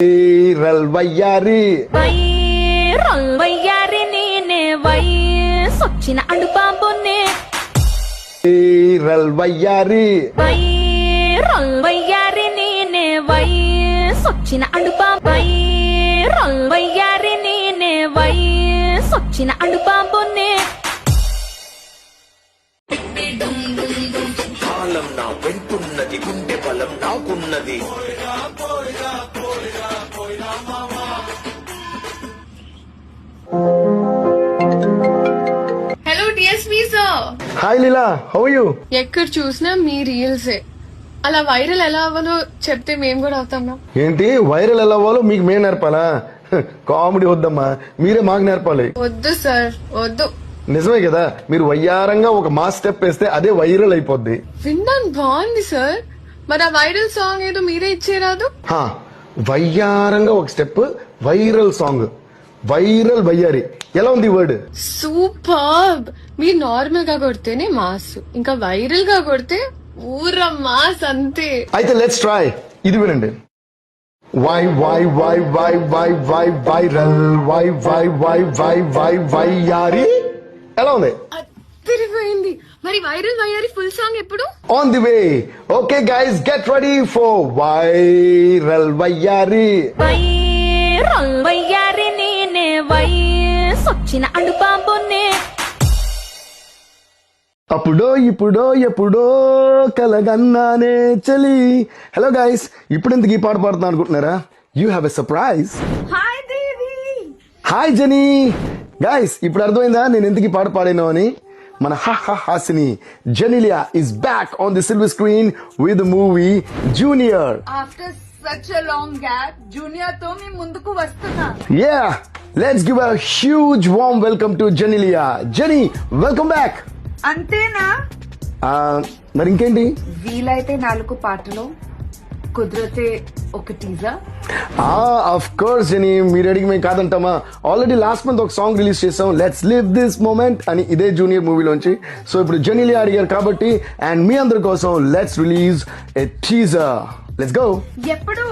Viral వయ్యారి viral వయ్యారి నేనే వయసొచ్చిన అడుపాంబునే వైరల్ వయ్యారి వైరల్ వయ్యారి నేనే వయసొచ్చిన వైరల్ వయ్యారి నేనే వయసొచ్చిన అడుపాంబునే కాలం నా వెంటున్నది గుండె బలం నాకున్నది hello DSP sir. Hi Leela, how you? ఎక్కడ చూసినా మీ రీల్సే. అలా వైరల్ ఎలా అవ్వాలో చెప్తే మేము కూడా అవుతాం. ఏంటి వైరల్ ఎలా అవ్వాలో మీకు మేము నేర్పాలా? కామెడీ వద్దమ్మా, మీరే మాకు నేర్పాలి. వద్దు సార్, వద్దు. నిజమే కదా, మీరు వయ్యారంగా ఒక మాస్ స్టెప్ వేస్తే అదే వైరల్ అయిపోద్ది. వినడానికి బాగుంది సార్, మరి ఆ వైరల్ సాంగ్ ఏదో మీరే ఇచ్చేరాదు. హా, వయ్యారంగా ఒక స్టెప్, వైరల్ సాంగ్, వైరల్ వయ్యారి. ఎలా ఉంది వర్డ్? సూపర్. మీరు నార్మల్ గా కొడితేనే మాస్, ఇంకా వైరల్ గా కొడితే ఊర మాస్ అంతే. అయితే లెట్స్ ట్రై. ఇది వినండి. వై వై వై వై వై వై వైరల్ వై వై వై వై వై వయ్యారి. ఎలా ఉంది? అదిరిపోయింది. మరి వైరల్ వయ్యారి ఫుల్ సాంగ్ ఎప్పుడు? On the way. Okay guys, get ready for viral వయ్యారి. వైరల్ వయ్యారి నేనే వయసొచ్చిన అడుపాంబునే అప్పుడో ఇప్పుడో ఎప్పుడో కలగన్నానే చలి. హలో గైస్, ఇప్పుడు ఎందుకు ఈ పాట పాడుతున్నా అనుకుంటున్నారా? You have a surprise. Hi Devi. Hi Genie. Guys, ఇప్పుడు అర్థమైందా నేను ఎందుకు ఈ పాట పాడాను అని? మన Hasini Genelia is back on the silver screen with movie Junior. After such a long gap Junior తో మీ ముందుకు వస్తున్నా. Yeah, let's give a huge warm welcome to Genelia. Genie, welcome back. అంతేనా? మరి ఇంకేంటి? వీలైతే 4 పాటలు, కుదిరితే ఒక టీజర్. ఆఫ్ కోర్స్ జెనీ, మీరు అడిగి మేము కాదంటామా? ఆల్రెడీ లాస్ట్ మంత్ ఒక సాంగ్ రిలీజ్ చేసాం, లెట్స్ లివ్ దిస్ మూమెంట్ అని, ఇదే జూనియర్ మూవీలోంచి. సో ఇప్పుడు జెనిలియా అడిగారు కాబట్టి, అండ్ మీ అందరి కోసం let's release a teaser. Let's go. ఎప్పుడు?